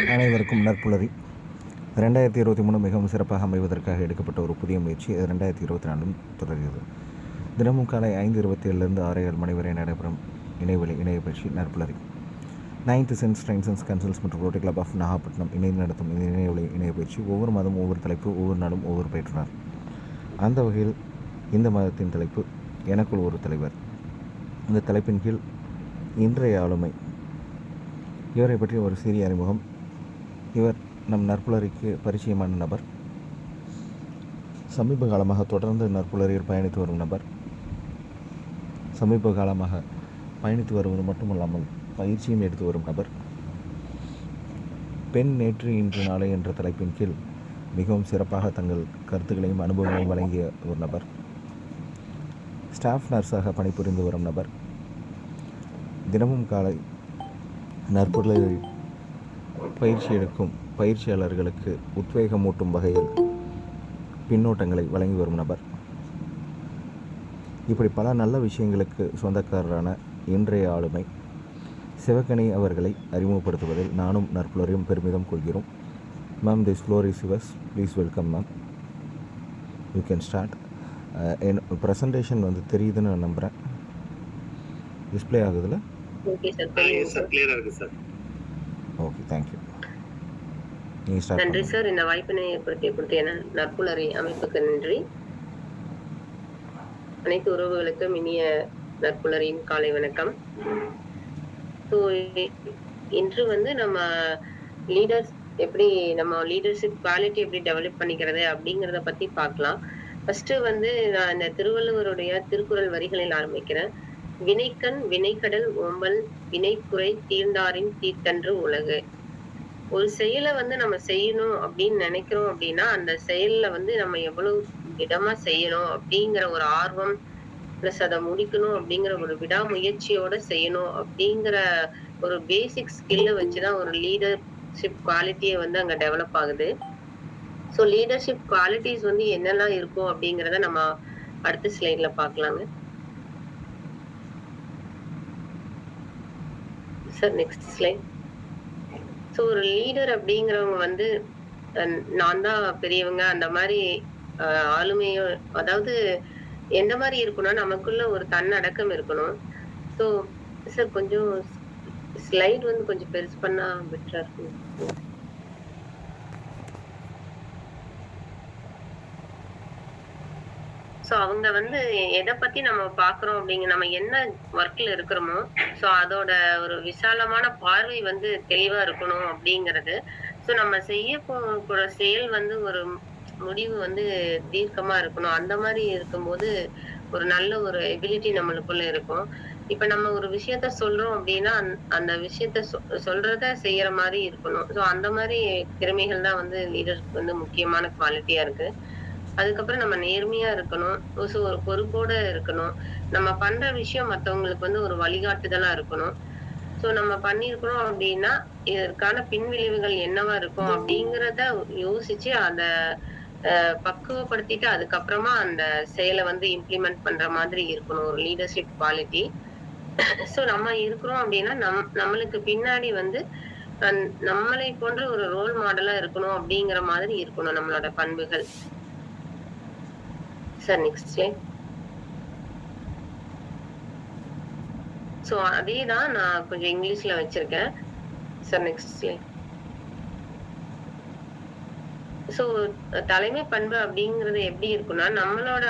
அனைவருக்கும் நற்புலரி. 2023 மிகவும் சிறப்பாக அமைவதற்காக எடுக்கப்பட்ட ஒரு புதிய முயற்சி 2024 தொடர்கிறது. தினமும் காலை 5:27 6:07 மணி வரை நடைபெறும் இணையவழி இணையப்பயிற்சி நற்புலரி. 9th சென்ஸ் ட்ரைன்சன்ஸ் கன்சல்ஸ் மற்றும் ரோட்டரி கிளப் ஆஃப் நாகப்பட்டினம் இணைந்து நடத்தும் இந்த இணையவழி இணையப்பயிற்சி ஒவ்வொரு மாதம் ஒவ்வொரு தலைப்பு, ஒவ்வொரு நாளும் ஒவ்வொரு பயிற்றுனர். அந்த வகையில் இந்த மாதத்தின் தலைப்பு எனக்குள் ஒரு தலைவர். இந்த தலைப்பின் கீழ் இன்றைய ஆளுமை. இவரை பற்றி ஒரு சிறிய அறிமுகம். இவர் நம் நற்புலரிக்கு பரிச்சயமான நபர். சமீப காலமாக தொடர்ந்து நற்புலரியில் பயணித்து வரும் நபர். சமீப காலமாக பயணித்து வருவது மட்டுமல்லாமல் பயிற்சியும் எடுத்து வரும் நபர். பெண் நேற்று இன்று நாளை என்ற தலைப்பின் கீழ் மிகவும் சிறப்பாக தங்கள் கருத்துக்களையும் அனுபவங்களையும் வழங்கிய ஒரு நபர். ஸ்டாஃப் நர்ஸாக பணிபுரிந்து வரும் நபர். தினமும் காலை நற்புலரில் பயிற்சி எடுக்கும் பயிற்சியாளர்களுக்கு உத்வேகமூட்டும் வகையில் பின்னோட்டங்களை வழங்கி வரும் நபர். இப்படி பல நல்ல விஷயங்களுக்கு சொந்தக்காரரான இன்றைய ஆளுமை சிவகணி அவர்களை அறிமுகப்படுத்துவதில் நானும் நற்புலரியும் பெருமிதம் கொள்கிறோம். Ma'am, this floor is yours. Please welcome ma'am. You can start. N presentation தெரியுதுன்னு நான் நம்புகிறேன். டிஸ்பிளே ஆகுதுல்ல? ஓகே சார், கிளியரா இருக்கு சார். Okay, thank you. நன்றி சார். இந்த வாய்ப்பினை ஏற்படுத்திய நற்புலரி அமைப்புக்கு நன்றி. அனைத்து உறவுகளுக்கும் இனிய நற்புலரியின் காலை வணக்கம். இன்று நம்ம லீடர்ஸ் எப்படி, நம்ம லீடர்ஷிப் குவாலிட்டி எப்படி டெவலப் பண்ணிக்கிறது அப்படிங்கிறத பத்தி பார்க்கலாம். ஃபர்ஸ்ட் நான் இந்த திருவள்ளுவருடைய திருக்குறள் வரிகளில் ஆரம்பிக்கிறேன். வினைக்கண் வினைக்கடல் ஓம்பல் வினைக்குறை தீர்ந்தாரின் தீர்த்தன்று உலகு. ஒரு செயலை நம்ம செய்யணும் அப்படின்னு நினைக்கிறோம் அப்படின்னா அந்த செயல்ல நம்ம எவ்வளவு திடமா செய்யணும் அப்படிங்கிற ஒரு ஆர்வம், பிளஸ் அதை முடிக்கணும் அப்படிங்கிற ஒரு விடாமுயற்சியோட செய்யணும் அப்படிங்கிற ஒரு பேசிக் ஸ்கில்ல வச்சுதான் ஒரு லீடர்ஷிப் குவாலிட்டியை அங்க டெவலப் ஆகுது. ஸோ லீடர்ஷிப் குவாலிட்டிஸ் என்னெல்லாம் இருக்கும் அப்படிங்கிறத நம்ம அடுத்த ஸ்லைட்ல பார்க்கலாங்க சார். Next slide. ஸோ ஒரு லீடர் அப்படிங்கிறவங்க நான் தான் பெரியவங்க அந்த மாதிரி ஆளுமையோ, அதாவது எந்த மாதிரி இருக்கணும்னா நமக்குள்ள ஒரு தன்னடக்கம் இருக்கணும். ஸோ சார் கொஞ்சம் ஸ்லைட் கொஞ்சம் பெருசு பண்ணா பெட்டரா இருக்கும். ஸோ அவங்க எதை பத்தி நம்ம பாக்குறோம் அப்படிங்க, நம்ம என்ன ஒர்க்ல இருக்கிறோமோ ஸோ அதோட ஒரு விசாலமான பார்வை தெளிவா இருக்கணும் அப்படிங்கிறது. ஸோ நம்ம செய்ய போற செயல் ஒரு முடிவு தீர்க்கமா இருக்கணும். அந்த மாதிரி இருக்கும்போது ஒரு நல்ல ஒரு எபிலிட்டி நம்மளுக்குள்ள இருக்கும். இப்ப நம்ம ஒரு விஷயத்த சொல்றோம் அப்படின்னா அந்த விஷயத்த சொல்றத செய்யற மாதிரி இருக்கணும். ஸோ அந்த மாதிரி திறமைகள் தான் லீடருக்கு முக்கியமான குவாலிட்டியா இருக்கு. அதுக்கப்புறம் நம்ம நேர்மையா இருக்கணும். ஒரு பொறுப்போட இருக்கணும். நம்ம பண்ற விஷயம் மத்தவங்களுக்கு ஒரு வழிகாட்டுதலா இருக்கணும். சோ நம்ம பண்ணிருக்கிறோம் அப்படின்னா இதற்கான பின்விளைவுகள் என்னவா இருக்கும் அப்படிங்கறத யோசிச்சு அத பக்குவப்படுத்திட்டு அதுக்கப்புறமா அந்த செயலை இம்ப்ளிமெண்ட் பண்ற மாதிரி இருக்கணும் ஒரு லீடர்ஷிப் குவாலிட்டி. சோ நம்ம இருக்கிறோம் அப்படின்னா நம்மளுக்கு பின்னாடி நம்மளை போன்ற ஒரு ரோல் மாடலா இருக்கணும் அப்படிங்கிற மாதிரி இருக்கணும் நம்மளோட பண்புகள். Sir next slide. சோ அதே தான் நான் கொஞ்சம் இங்கிலீஷ்ல வச்சிருக்கேன். Sir next slide. சோ தலைமை பண்பு அப்படிங்கிறது எப்படி இருக்குன்னா, நம்மளோட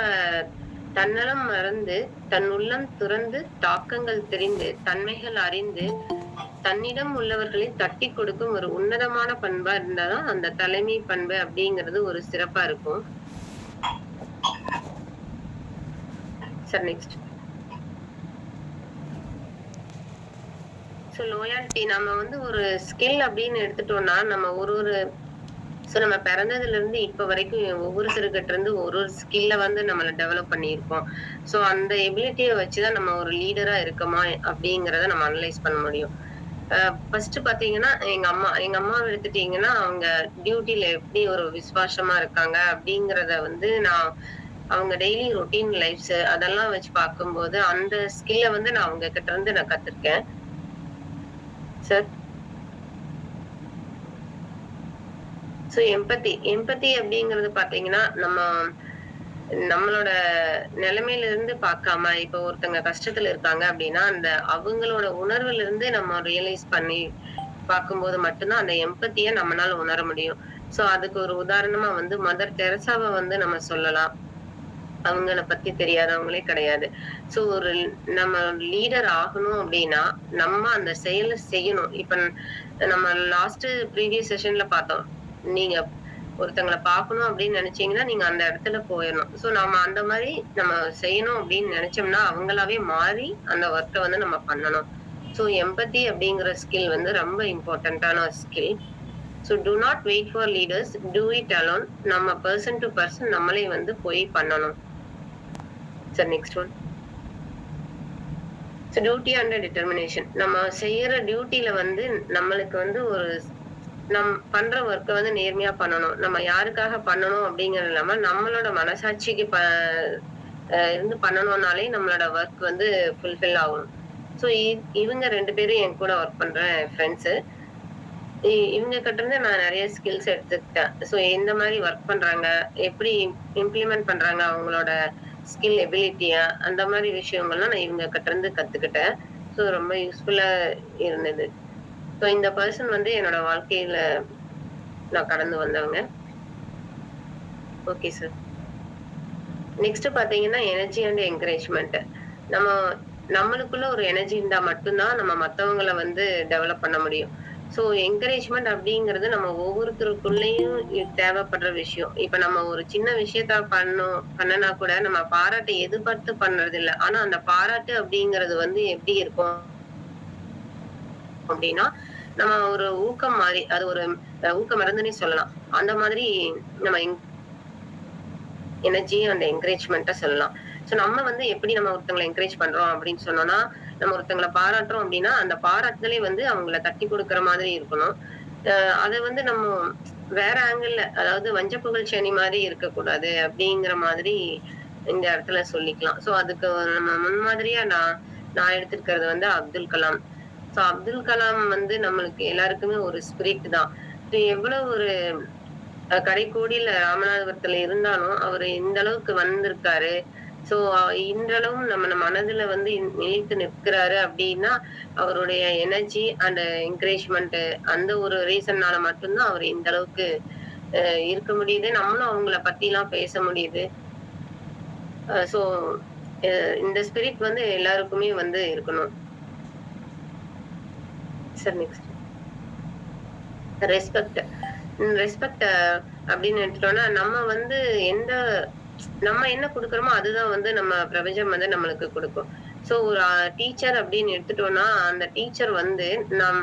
தன்னலம் மறந்து தன் உள்ளம் துறந்து தாக்கங்கள் தெரிந்து தன்மைகள் அறிந்து தன்னிடம் உள்ளவர்களை தட்டி கொடுக்கும் ஒரு உன்னதமான பண்பா இருந்தாதான் அந்த தலைமை பண்பு அப்படிங்கிறது ஒரு சிறப்பா இருக்கும். Sir next. ஸோ லோயாலிட்டி நம்ம ஒரு ஸ்கில் அப்படின்னு எடுத்துட்டோம்னா நம்ம நம்ம பிறந்ததுல இருந்து இப்ப வரைக்கும் ஒவ்வொருத்தருக்கிட்ட இருந்து ஒரு ஸ்கில்ல நம்மள டெவலப் பண்ணியிருக்கோம். ஸோ அந்த எபிலிட்டியை வச்சுதான் நம்ம ஒரு லீடரா இருக்கோமா அப்படிங்கிறத நம்ம அனலைஸ் பண்ண முடியும். ஃபர்ஸ்ட் பாத்தீங்கன்னா எங்க அம்மாவை எடுத்துட்டீங்கன்னா அவங்க டியூட்டில எப்படி ஒரு விசுவாசமா இருக்காங்க அப்படிங்கறத நான் அவங்க டெய்லி ரொட்டீன் லைஃப்ஸ் அதெல்லாம் வச்சு பார்க்கும்போது அந்த ஸ்கில்ல நான் அவங்க கிட்ட இருந்து நான் கத்துருக்கேன். சார் ஸோ எம்பத்தி எம்பத்தி அப்படிங்கிறது பார்த்தீங்கன்னா, நம்மளோட நிலைமையில இருந்து பார்க்காம, இப்ப ஒருத்தங்க கஷ்டத்துல இருக்காங்க அப்படின்னா, அந்த அவங்களோட உணர்வுல இருந்து நம்ம ரியலைஸ் பண்ணி பார்க்கும்போது மட்டும் தான் அந்த எம்பத்திய நம்மனால உணர முடியும். ஸோ அதுக்கு ஒரு உதாரணமா வந்து மதர் தெரசாவ வந்து நம்ம சொல்லலாம். அவங்கள பத்தி தெரியாதவங்களே கிடையாது. ஸோ நம்ம லீடர் ஆகணும் அப்டின்னா, நம்ம அந்த செயல செய்யணும். இப்ப நம்ம ப்ரீவியஸ் செஷன்ல பார்த்தோம். நீங்க ஒருத்தங்கள பார்க்கணும் அப்டின்னு நெனச்சீங்கன்னா, நீங்க அந்த இடத்துல போயிரணும். ஸோ நம்ம அந்த மாரி நம்ம செய்யணும் அப்டின்னு நெனச்சோம்னா, அவங்களாவே மாறி அந்த ஒர்க்க வந்து நம்ம பண்ணணும். ஸோ எம்பத்தி அப்டிங்கிற ஸ்கில் வந்து ரொம்ப இம்பார்ட்டன்ட்டான skill. So do not wait for leaders, do it alone. நம்ம பெர்சன் டூ பெர்சன் நம்மளே வந்து போய் பண்ணணும். Sir next one. So duty under determination. நம்ம செய்யற டியூட்டில வந்து நம்மளுக்கு வந்து நம் பண்ற ஒர்க்க வந்து நேர்மையா பண்ணணும். நம்ம யாருக்காக பண்ணணும் அப்படிங்கிறது இல்லாம, நம்மளோட மனசாட்சிக்கு இருந்து பண்ணணும்னாலே நம்மளோட ஒர்க் வந்து ஃபுல்ஃபில் ஆகும். ஸோ இவங்க 2 பேரும் என் கூட ஒர்க் பண்ற ஃப்ரெண்ட்ஸு. இவங்க கிட்ட இருந்து நான் நெறைய ஸ்கில்ஸ் எடுத்துக்கிட்டேன். ஸோ எந்த மாரி ஒர்க் பண்றாங்க, எப்படி இம்ப்ளிமெண்ட் பண்றாங்க அவங்களோட ஸ்கில் எபிலிட்டிய, அந்த மாரி விஷயங்கள்லாம் நான் இவங்க கிட்ட இருந்து கத்துக்கிட்டேன். ஸோ ரொம்ப யூஸ்ஃபுல்லா இருந்தது. ஸோ இந்த பெர்சன் வந்து என்னோட வாழ்க்கையில நான் கடந்து வந்தவங்க. Okay sir. நெக்ஸ்ட் பாத்தீங்கன்னா, எனர்ஜி அண்ட் என்கரேஜ்மென்ட். நம்ம நம்மளுக்குள்ள ஒரு எனர்ஜி இருந்தா மட்டும் தான் நம்ம மத்தவங்கள வந்து டெவலப் பண்ண முடியும். ஸோ என்கரேஜ்மென்ட் அப்படிங்கிறது நம்ம ஒவ்வொருத்தருக்குள்ளயும் தேவைப்படுற விஷயம். இப்ப நம்ம ஒரு சின்ன விஷயத்த பண்ணனா கூட நம்ம பாராட்ட எதிர்பார்த்து பண்றதில்ல. ஆனா அந்த பாராட்டு அப்படிங்கிறது வந்து எப்படி இருக்கும் அப்படின்னா, நம்ம ஒரு ஊக்கம் மாரி, அது ஒரு ஊக்க மருந்துன்னே சொல்லலாம். அந்த மாதிரி நம்ம எனர்ஜி அண்ட் என்கரேஜ்மென்ட்ட சொல்லலாம். ஸோ நம்ம வந்து எப்படி நம்ம ஒருத்தங்கள என்கரேஜ் பண்றோம் அப்படின்னு சொன்னோம்னா, நம்ம ஒருத்தங்கள பாராட்டுறோம் அப்படின்னா, அந்த பாராட்டுதலே வந்து அவங்கள தட்டி குடுக்குற மாதிரி இருக்கணும். அ அத வந்து நம்ம வேற அதாவது வஞ்ச புகழ்ச்சி அணி மாரி இருக்கக்கூடாது அப்படிங்கிற மாதிரி இந்த இடத்துல சொல்லிக்கலாம். ஸோ அதுக்கு நம்ம முன்மாதிரியா நான் நான் எடுத்திருக்கிறது வந்து அப்துல் கலாம். ஸோ அப்துல் கலாம் வந்து நம்மளுக்கு எல்லாருக்குமே ஒரு ஸ்பிரிட் தான். ஸோ எவ்வளவு ஒரு கடைக்கோடியில ராமநாதபுரத்துல இருந்தாலும், அவரு இந்த அளவுக்கு வந்திருக்காரு. ஸோ இன்றளவும் நம்ம மனதுல வந்து நிலைத்து நிற்கிறாரு அப்டின்னா, அவருடைய எனர்ஜி அண்ட் என்கரேஜ்மென்ட் அந்த ஒரு ரீசன்னால மட்டும் தான் அவரு இந்த அளவுக்கு அ இருக்க முடியுது. நம்மளும் அவங்கள பத்திலாம் பேச முடியுது. ஸோ இந்த ஸ்பிரிட் வந்து எல்லாருக்குமே வந்து இருக்கணும். Sir next. ரெஸ்பெக்ட். ரெஸ்பெக்ட் அப்படின்னு எடுத்துட்டோம்னா, எந்த நம்ம என்ன குடுக்குறோமோ, அதுதான் வந்து நம்ம பிரபஞ்சம் வந்து நம்மளுக்கு குடுக்கும். ஸோ ஒரு டீச்சர் அப்படின்னு எடுத்துட்டோம்னா, அந்த டீச்சர் வந்து நம்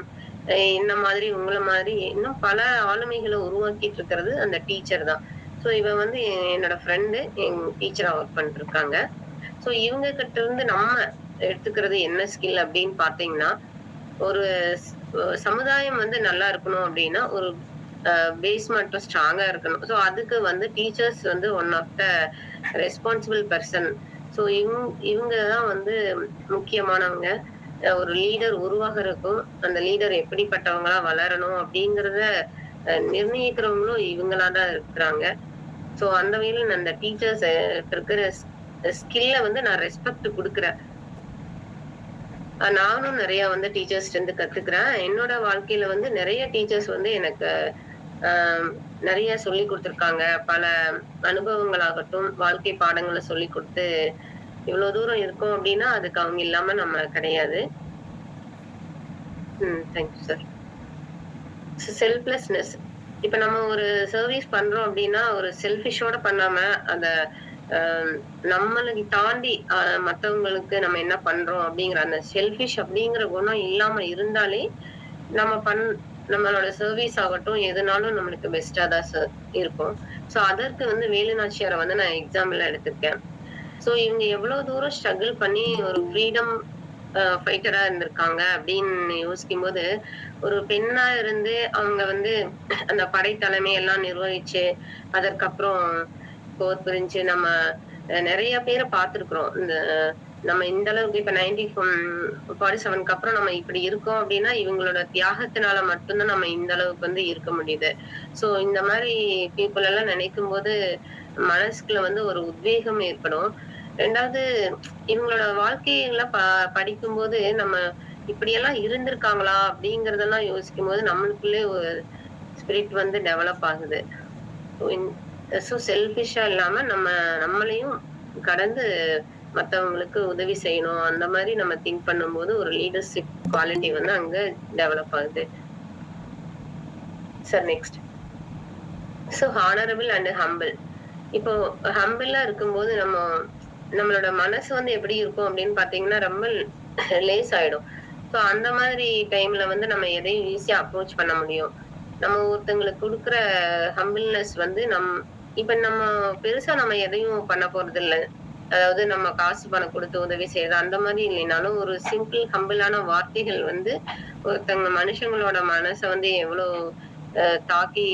என்ன மாதிரி, உங்கள மாதிரி இன்னும் பல ஆளுமைகள உருவாக்கிட்டு இருக்கிறது அந்த டீச்சர் தான். ஸோ இவ வந்து என்னோட ஃப்ரெண்டு, என் டீச்சரா ஒர்க் பண்ணிட்டு இருக்காங்க. ஸோ இவங்க கிட்ட இருந்து நம்ம எடுத்துக்கிறது என்ன ஸ்கில் அப்படின்னு பார்த்தீங்கன்னா, ஒரு ஸ் சமுதாயம் வந்து நல்லா இருக்கணும் அப்படின்னா, ஒரு பேஸ் மட்டும் ஸ்ட்ராங்கா இருக்கணும். ஸோ அதுக்கு வந்து டீச்சர்ஸ் வந்து one of the responsible person. So இவங்க தான் வந்து முக்கியமானவங்க. ஒரு லீடர் உருவாகுறதுக்கும், அந்த லீடர் எப்படிப்பட்டவங்களா வளரணும் அப்படிங்கிறத நிர்ணயிக்கிறவங்களும் இவங்களா தான் இருக்கிறாங்க. ஸோ அந்த வகையில நான் அந்த டீச்சர்ஸ் இருக்கிற ஸ்கில்ல வந்து நான் ரெஸ்பெக்ட் குடுக்குறேன். நானும் நெறைய வந்து டீச்சர்ஸ்ட்ட இருந்து கத்துக்கிறேன். என்னோட வாழ்க்கையில வந்து நெறைய டீச்சர்ஸ் வந்து எனக்கு அ நெறைய சொல்லிக் குடுத்துருக்காங்க. பல அனுபவங்களாகட்டும், வாழ்க்கை பாடங்கள சொல்லிக் குடுத்து, இவ்ளோ தூரம் இருக்கோம் அப்டின்னா, அதுக்கு அவங்க இல்லாம நம்ம கிடையாது. Thank you sir. செல்ஃப்லெஸ்னஸ். இப்ப நம்ம ஒரு சர்வீஸ் பண்றோம் அப்டின்னா, ஒரு செல்ஃபிஷோட பண்ணாம, அத அ நம்மள தாண்டி மத்தவங்களுக்கு நம்ம என்ன பண்றோம் அப்டிங்கிற அந்த செல்ஃபிஷ் அப்டிங்கிற குணம் இல்லாம இருந்தாலே, நம்ம பண் நம்மளோட சர்வீஸ் ஆகட்டும், எதுனாலும் நம்மளுக்கு பெஸ்ட்டா தான் இருக்கும். ஸோ அதற்கு வந்து வேலு நாச்சியார வந்து நான் எக்ஸாம்பிளா எடுத்திருக்கேன். ஸோ இவங்க எவ்வளோ தூரம் ஸ்ட்ரகிள் பண்ணி ஒரு ஃப்ரீடம் ஃபைட்டரா இருந்திருக்காங்க அப்படின்னு யோசிக்கும்போது, ஒரு பெண்ணா இருந்து அவங்க வந்து அந்த படைத்தலைமை எல்லாம் நிர்வகிச்சு, அதற்கப்புறம் போர் புரிஞ்சு நம்ம நெறைய பேர பார்த்திருக்கிறோம். இந்த நம்ம இந்த அளவுக்கு இப்ப 1947க்கு அப்புறம் நம்ம இப்படி இருக்கோம் அப்படின்னா, இவங்களோட தியாகத்தினால மட்டும் தான் நம்ம இந்த அளவுக்கு வந்து இருக்க முடியுது. சோ இந்த மாரி பீப்பிள் எல்லாம் நினைக்கும்போது, மனசுக்குள்ள வந்து ஒரு உத்வேகம் ஏற்படும். 2வது இவங்களோட வாழ்க்கையெல்லாம் படிக்கும்போது, நம்ம இப்படியெல்லாம் இருந்திருக்காங்களா? அப்படிங்கிறதெல்லாம் யோசிக்கும்போது, நம்மளுக்குள்ளே ஒரு ஸ்பிரிட் வந்து டெவலப் ஆகுது. ஸோ செல்ஃபிஷ்ஷா இல்லாம நம்மளையும் கடந்து மத்தவங்களுக்கு உதவி செய்யணும். அந்த மாரி நம்ம திங்க் பண்ணும்போது, ஒரு லீடர்ஷிப் குவாலிட்டி வந்து அங்க டெவலப் ஆகுது. Sir next. Honourable and humble. இப்போ ஹம்பிளா இருக்கும்போது நம்மளோட மனசு வந்து எப்படி இருக்கும் அப்படின்னு பார்த்தீங்கன்னா, ரொம்ப லேஸ் ஆயிடும். அந்த மாதிரி டைம்ல வந்து நம்ம எதையும் ஈஸியா அப்ரோச் பண்ண முடியும். நம்ம ஒருத்தங்களுக்கு குடுக்குற ஹம்பிள்னஸ் வந்து இப்ப நம்ம பெருசா நம்ம எதையும் பண்ண போறதில்ல. அதாவது நம்ம காசு பணம் குடுத்து உதவி செய்றது அந்த மாரி இல்லைனாலும், ஒரு சிம்பிள் ஹம்பிளான வார்த்தைகள் வந்து ஒருத்தங்க மனுஷங்களோட மனச வந்து எவ்வளோ தாக்கி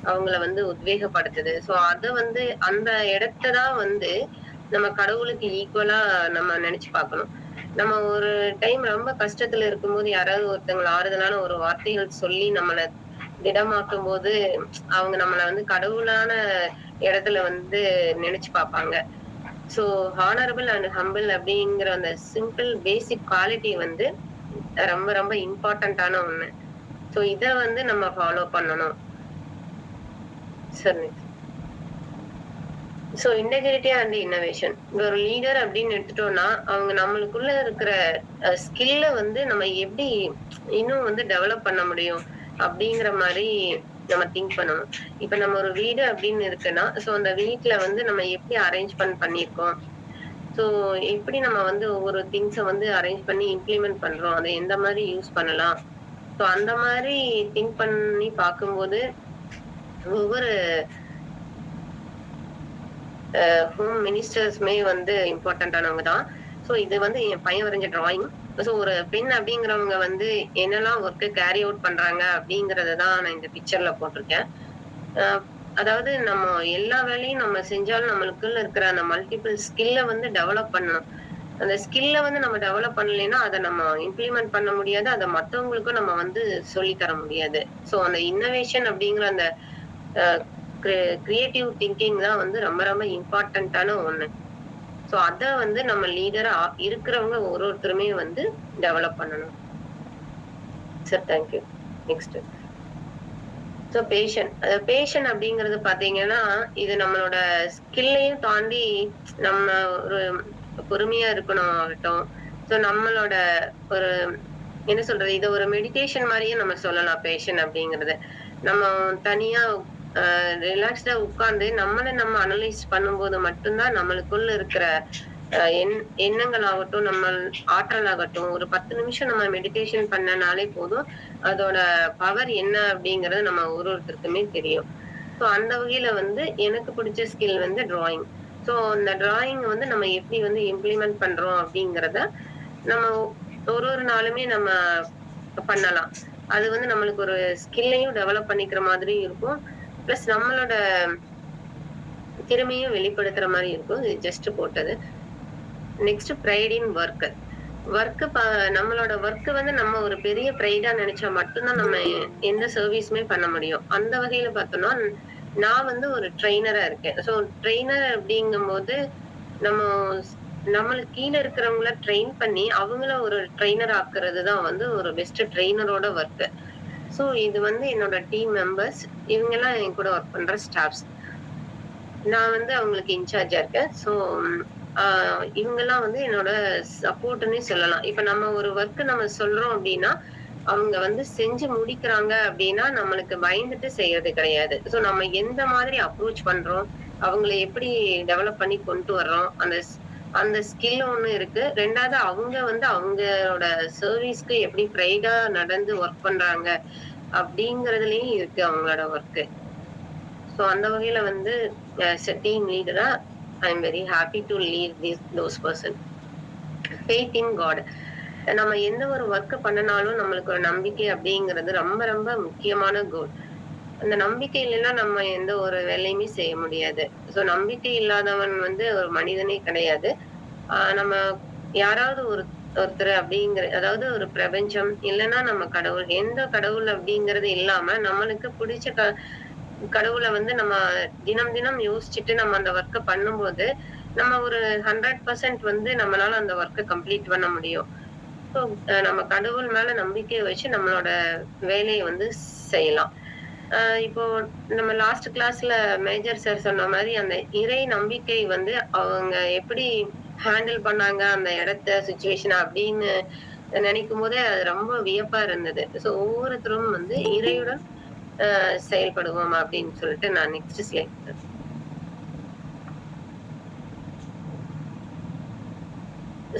அவங்கள வந்து உத்வேகப்படுத்துது. அத வந்து அந்த இடத்த தான் வந்து நம்ம கடவுளுக்கு ஈக்குவலா நம்ம நெனச்சு பார்க்கணும். நம்ம ஒரு டைம் ரொம்ப கஷ்டத்துல இருக்கும்போது, யாராவது ஒருத்தங்கள ஆறுதலான ஒரு வார்த்தைகள் சொல்லி நம்மள திடமாக்கும்போது, அவங்க நம்மள வந்து கடவுளான இடத்துல வந்து நெனச்சு பார்ப்பாங்க. ஸோ ஹானரபிள் அண்ட் ஹம்பிள் அப்படிங்கிற அந்த சிம்பிள் பேசிக் குவாலிட்டி வந்து ரொம்ப ரொம்ப இம்பார்ட்டன்ட்டான ஒண்ணு. இத வந்து நம்ம ஃபாலோ பண்ணணும். சரி. Integrity and innovation. ஒரு லீடர் அப்படின்னு எடுத்துட்டோம்னா, அவங்க நம்மளுக்குள்ள இருக்கிற ஸ்கில்ல வந்து நம்ம எப்படி இன்னும் வந்து டெவலப் பண்ண முடியும்? அப்படிங்கிற மாரி நம்ம திங்க் பண்ணணும். இப்ப நம்ம ஒரு வீடு அப்படின்னு இருக்குன்னா, அந்த வீட்ல வந்து நம்ம எப்படி பண்ணியிருக்கோம்? ஸோ எப்படி நம்ம வந்து ஒவ்வொரு திங்ஸ வந்து அரேஞ்ச் பண்ணி இம்ப்ளிமெண்ட் பண்றோம்? அத எந்த மாரி யூஸ் பண்ணலாம்? அந்த மாரி திங்க் பண்ணி பார்க்கும்போது, ஒவ்வொரு ஹோம் மினிஸ்டர்ஸுமே வந்து இம்பார்ட்டன்ட்டானவங்க தான். இது வந்து என் பையன் வரைஞ்ச டிராயிங். ஒரு பெண் அப்படிங்கிறவங்க வந்து என்னெல்லாம் ஒர்க்க கேரி அவுட் பண்றாங்க அப்படிங்கிறத தான் நான் இந்த பிக்சர்ல போட்டிருக்கேன். அ அதாவது நம்ம எல்லா வேலையும் நம்ம செஞ்சாலும் நம்மளுக்குள்ள இருக்கிற அந்த மல்டிபிள் ஸ்கில்ல வந்து டெவலப் பண்ணணும். அந்த ஸ்கில்ல வந்து நம்ம டெவலப் பண்ணலைன்னா, அத நம்ம இம்ப்ளிமெண்ட் பண்ண முடியாது. அத மத்தவங்களுக்கும் நம்ம வந்து சொல்லி தர முடியாது. அந்த இன்னோவேஷன் அப்படிங்கிற அந்த அ கிரி கிரியேட்டிவ் திங்கிங் தான் வந்து ரொம்ப ரொம்ப இம்பார்ட்டன்ட்டான ஒண்ணு. அத வந்து நம்ம லீடரா இருக்கிறவங்க ஒருத்தருமே வந்து டெவலப் பண்ணணும். Sir thank you. Next. Passion அப்படிங்கிறது பார்த்தீங்கன்னா, இது நம்மளோட ஸ்கில்லையும் தாண்டி நம்ம ஒரு பொறுமையா இருக்கணும் ஆகட்டும். நம்மளோட ஒரு என்ன சொல்றது? இத ஒரு மெடிடேஷன் மாரியே நம்ம சொல்லலாம் பேஷன் அப்படிங்கிறது. நம்ம தனியா ரிலாக்ஸ்டா உட்கார்ந்து நம்ம அனலைஸ் பண்ணும்போது மட்டும் தான் நம்மளுக்குள்ள இருக்கிற அ எண் எண்ணங்கள் ஆகட்டும், நம்ம ஆற்றல் ஆகட்டும், ஒரு 10 நிமிஷம் நம்ம மெடிடேஷன் பண்ணனாலே போதும். அதோட பவர் என்ன அப்படிங்கிறது நம்ம ஒருத்தருக்குமே தெரியும். அந்த வகையில வந்து எனக்கு பிடிச்ச ஸ்கில் வந்து டிராயிங். அந்த டிராயிங் வந்து நம்ம எப்படி வந்து இம்ப்ளிமெண்ட் பண்றோம் அப்படிங்கிறத நம்ம ஒரு நாளுமே நம்ம பண்ணலாம். அது வந்து நம்மளுக்கு ஒரு ஸ்கில்லையும் டெவலப் பண்ணிக்கிற மாதிரி இருக்கும். பிளஸ் நம்மளோட திறமையும் வெளிப்படுத்துற மாரி இருக்கும். இது ஜஸ்ட் போட்டது. நெக்ஸ்ட் பிரைட் இன் வொர்க். வொர்க் நம்மளோட வொர்க் வந்து நம்ம ஒரு பெரிய பிரைடா நெனைச்சா மட்டும் தான் நம்ம எந்த சர்வீஸுமே பண்ண முடியும். அந்த வகையில பார்த்தோம்னா, நான் வந்து ஒரு ட்ரெய்னரா இருக்கேன். ட்ரெய்னர் அப்படிங்கும்போது, நம்ம நம்மளுக்கு கீழ இருக்கிறவங்கள ட்ரெயின் பண்ணி, அவங்கள ஒரு ட்ரெய்னர் ஆக்குறது தான் வந்து ஒரு பெஸ்ட் ட்ரெய்னரோட வொர்க். இது வந்து என்னோட டீம் மெம்பர்ஸ். இவங்கலாம் என் கூட வொர்க் பண்ற ஸ்டாஃப்ஸ். நான் வந்து அவங்களுக்கு இன்சார்ஜா இருக்கேன். ஆ இவங்கலாம் வந்து என்னோட சப்போர்ட்ன்னே சொல்லலாம். இப்ப நம்ம ஒரு ஒர்க் நம்ம சொல்றோம் அப்டின்னா, அவங்க வந்து செஞ்சு முடிக்கிறாங்க அப்டின்னா, நம்மளுக்கு பயந்துட்டு செய்றது கிடையாது. நம்ம எந்த மாதிரி அப்ரோச் பண்றோம், அவங்கள எப்படி டெவலப் பண்ணி கொண்டு வர்றோம், அந்த ஸ்கில் ஒண்ணு இருக்கு. 2வது அவங்க வந்து அவங்களோட சர்வீஸ்க்கு எப்படி பிரைடா நடந்து ஒர்க் பண்றாங்க அப்டிங்கிறதுலயும் இருக்கு அவங்களோட ஒர்க். அந்த வகையில வந்து ஆஸ் எ டீம் லீடரா I am very happy to lead those person. Faith in God. நம்ம எந்த ஒரு ஒர்க் பண்ணுனாலும் நம்மளுக்கு ஒரு நம்பிக்கை அப்படிங்கிறது ரொம்ப ரொம்ப முக்கியமான கோல். அந்த நம்பிக்கை இல்லைன்னா நம்ம எந்த ஒரு வேலையுமே செய்ய முடியாது. நம்பிக்கை இல்லாதவன் வந்து ஒரு மனிதனே கிடையாது. நம்ம யாராவது ஒருத்தர் அப்படிங்கிற அதாவது ஒரு பிரபஞ்சம் இல்லன்னா நம்ம கடவுள். எந்த கடவுள் அப்படிங்கிறது இல்லாம நம்மளுக்கு பிடிச்ச கடவுள வந்து நம்ம தினம் தினம் யோசிச்சுட்டு நம்ம அந்த ஒர்க்க பண்ணும்போது, நம்ம ஒரு 100% வந்து நம்மளால அந்த ஒர்க்க கம்ப்ளீட் பண்ண முடியும். ஸோ நம்ம கடவுள் மேல நம்பிக்கைய வச்சு நம்மளோட வேலைய வந்து செய்யலாம். அ இப்போ நம்ம லாஸ்ட் கிளாஸ்ல மேஜர் சார் சொன்ன மாரி அந்த இறை நம்பிக்கை வந்து அவங்க எப்படி ஹேண்டில் பண்ணாங்க அந்த இடத்த, சிச்சுவேஷன அப்படின்னு நினைக்கும்போதே அது ரொம்ப வியப்பா இருந்தது. ஸோ ஒவ்வொருத்தரும் வந்து இறையுடன் செயல்படுவோம் அப்படின்னு சொல்லிட்டு நான் நெக்ஸ்ட் ஸ்லைட்.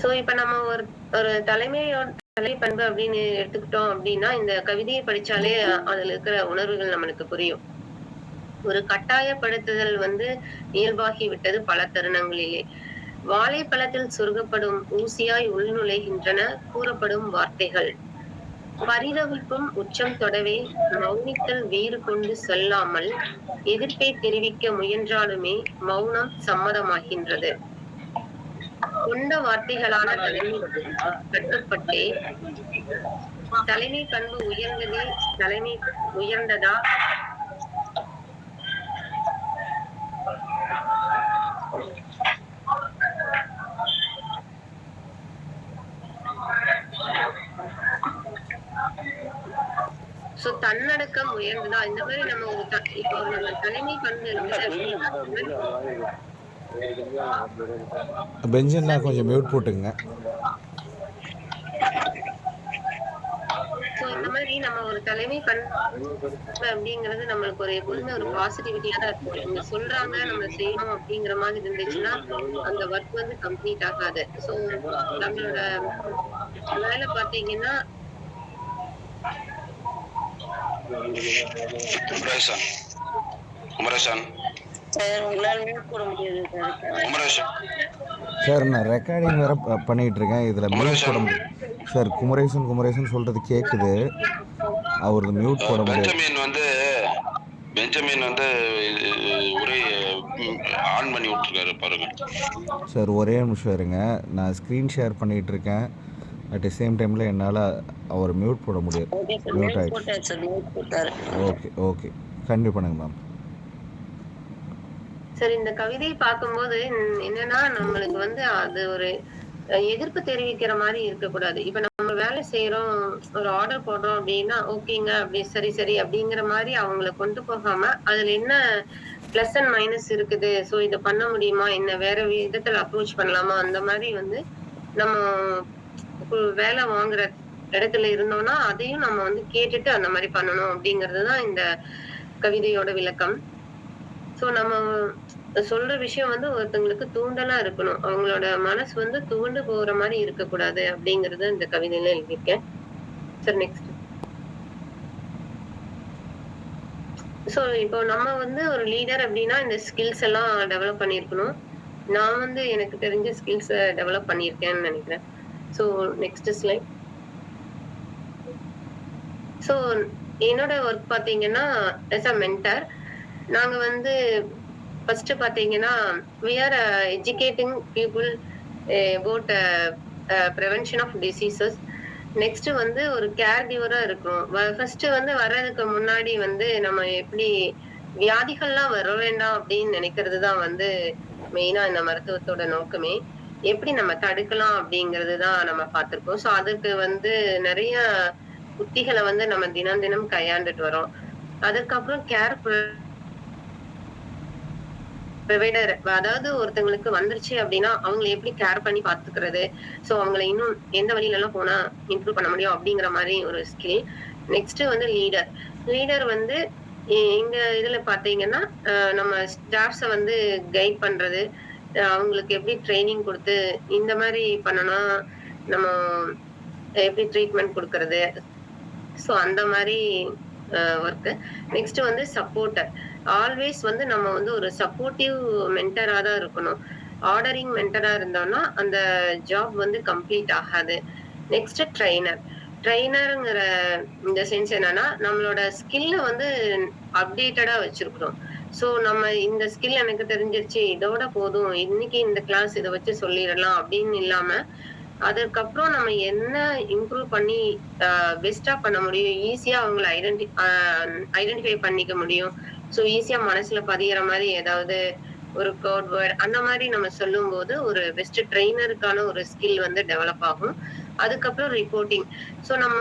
ஸோ இப்ப நம்ம ஒரு ஒரு தலைமை பண்பு அப்படின்னு எடுத்துக்கிட்டோம் அப்படின்னா, இந்த கவிதைய படிச்சாலே அதுல இருக்கிற உணர்வுகள் நம்மளுக்கு புரியும். ஒரு கட்டாயப்படுத்துதல் வந்து இயல்பாகி விட்டது பல தருணங்களிலே. வாழைப்பழத்தில் சொருகப்படும் ஊசியாய் உள்நுழைகின்றன கூறப்படும் வார்த்தைகள். பரிதவிப்பும் உச்சம் தொடவே மௌனித்தல் வீறு கொண்டு சொல்லாமல் எதிர்ப்பை தெரிவிக்க முயன்றாலுமே மௌனம் சம்மதமாகின்றது. கொண்ட வார்த்தைகளான கட்டுப்பட்டே தலைமை பண்பு உயர்ந்ததே தலைமை உயர்ந்ததா சோ தன்னடக்கம் உயர்ந்ததா இந்த மாதிரி நம்ம ஒரு இப்போ நம்ம தலைமை பண்பு இருக்குது அப்படின்னா பெஞ்சன்லாம் கொஞ்சம் மியூட் போட்டுங்க. சோ இந்த மாதிரி நம்ம ஒரு தலைமை பண்பு அப்படிங்கிறது நம்மளுக்கு ஒரு எப்போதுமே ஒரு பாசிட்டிவிட்டியா தான் இருக்கும். இவங்க சொல்றாங்க நம்ம செய்யணும் அப்படிங்கிற மாதிரி இருந்துச்சுன்னா அந்த ஒர்க் வந்து கம்ப்ளீட் ஆகாது. சோ நம்மளோட வேலை பாத்தீங்கன்னா குமரேசன் குமரேசன் சார் உங்களால மியூட் போட முடியாது சார். குமரேசன் சார் நான் ரெக்கார்டிங் வேறு பண்ணிகிட்ருக்கேன், இதில் மியூட் போட முடியும் சார். குமரேசன் சொல்கிறது கேட்குது, அவரது மியூட் போட முடியாது. பெஞ்சமின் வந்து ஒரே ஆன் பண்ணி விட்டுருக்காரு பாருங்க சார். ஒரே நிமிஷம் இருங்க, நான் ஸ்க்ரீன் ஷேர் பண்ணிகிட்ருக்கேன். அட் தி சேம் டைமில் என்னால் அவர் மியூட் போட முடியாது. மியூட் ஆகிடுச்சு. ஓகே ஓகே, கண்டிப்பாக பண்ணுங்க மேம். சரி, இந்த கவிதையை பார்க்கும்போது என்னன்னா நம்மளுக்கு வந்து அது ஒரு எதிர்ப்பு தெரிவிக்கிற மாதிரி இருக்கக்கூடாது. இப்ப நம்ம வேலை செய்யறோம், ஒரு ஆர்டர் போடுறோம் அப்படின்னா ஓகேங்க அப்படி சரி சரி அப்படிங்கிற மாதிரி அவங்கள கொண்டு போகாம அதுல என்ன பிளஸ் அண்ட் மைனஸ் இருக்குது, சோ இதை பண்ண முடியுமா, என்ன வேற விதத்துல அப்ரோச் பண்ணலாமா, அந்த மாதிரி வந்து நம்ம வேலை வாங்குற இடத்துல இருந்தோம்னா அதையும் நம்ம வந்து கேட்டுட்டு அந்த மாதிரி பண்ணணும் அப்படிங்கறதுதான் இந்த கவிதையோட விளக்கம். சோ நம்ம சொல்ற விஷயம் வந்து ஒருத்தங்களுக்கு தூண்டலா இருக்கணும். அவங்களோட மனசு வந்து துவண்டு போற மாதிரி இருக்கக்கூடாது அப்படிங்கறத இந்த கவிதையில எழுதியிருக்கேன். சரி, நெக்ஸ்ட். சோ இப்போ நம்ம வந்து ஒரு லீடர் அப்படின்னா இந்த ஸ்கில்ஸ் எல்லாம் டெவலப் பண்ணியிருக்கணும். நான் வந்து எனக்கு தெரிஞ்ச ஸ்கில்ஸ் டெவலப் பண்ணியிருக்கேன்னு நினைக்கிறேன். So next slide. சோ என்னோட ஒர்க் பாத்தீங்கன்னா as a mentor, நாங்க வந்து ஃபர்ஸ்ட் பாத்தீங்கன்னா we are educating people about prevention of diseases. Next வந்து ஒரு கேர் கிவரா இருக்கும். ஃபர்ஸ்ட் வந்து வர்றதுக்கு முன்னாடி வந்து நம்ம எப்படி வியாதிகள்லாம் வர வேண்டாம் அப்படின்னு நினைக்கிறது தான் வந்து மெயினா இந்த மருத்துவத்தோட நோக்கமே. எப்படி நம்ம தடுக்கலாம் அப்படிங்கிறது தான் நம்ம பார்த்திருக்கோம். சோ அதுக்கு வந்து நிறைய உத்திகளை வந்து நம்ம தினம் தினம் கையாண்டுட்டு வரோம். அதுக்கப்புறம் கேர் ப்ரொவைடர், அதாவது ஒருத்தவங்களுக்கு வந்துருச்சு அப்படின்னா அவங்களை எப்படி கேர் பண்ணி பாத்துக்கிறது, சோ அவங்களை இன்னும் எந்த வழியில எல்லாம் போனா இம்ப்ரூவ் பண்ண முடியும் அப்படிங்கிற மாதிரி ஒரு ஸ்கில். நெக்ஸ்ட் வந்து லீடர் வந்து எங்க இதுல பாத்தீங்கன்னா நம்ம ஸ்டாஃப்ஸ வந்து கைட் பண்றது, அவங்களுக்கு எப்படி ட்ரைனிங் கொடுத்து இந்த மாதிரி பண்ணனா நம்ம எப்படி ட்ரீட்மெண்ட் கொடுக்கறது, சோ அந்த மாதிரி ஒர்க். நெக்ஸ்ட் வந்து சப்போர்ட்டர். ஆல்வேஸ் வந்து நம்ம வந்து ஒரு சப்போர்ட்டிவ் மென்டரா தான் இருக்கணும். ஆர்டரிங் மென்டரா இருந்தோம்னா அந்த ஜாப் வந்து கம்ப்ளீட் ஆகாது. நெக்ஸ்ட் ட்ரெய்னர்ங்கிற இந்த சென்ஸ் என்னன்னா நம்மளோட ஸ்கில்ல வந்து அப்டேட்டடா வச்சிருக்கணும். ஸோ நம்ம இந்த ஸ்கில் எனக்கு தெரிஞ்சிருச்சு. இதோட போதும். இன்னைக்கு இந்த கிளாஸ் இத வச்சு சொல்லிறலாம் அப்படின்னு இல்லாம, அதற்கப்புறம் நம்ம என்ன இம்ப்ரூவ் பண்ணி பெஸ்ட்டா பண்ண முடியும். ஈஸியா அவங்கள ஐடென்டிஃபை பண்ணிக்க முடியும். ஸோ ஈஸியா மனசுல பதியிற மாரி ஏதாவது ஒரு கோட் வேர்ட் அந்த மாரி நம்ம சொல்லும்போது, ஒரு பெஸ்ட் ட்ரெய்னருக்கான ஒரு ஸ்கில் வந்து டெவலப் ஆகும். அதுக்கப்புறம் ரிப்போர்ட்டிங். ஸோ நம்ம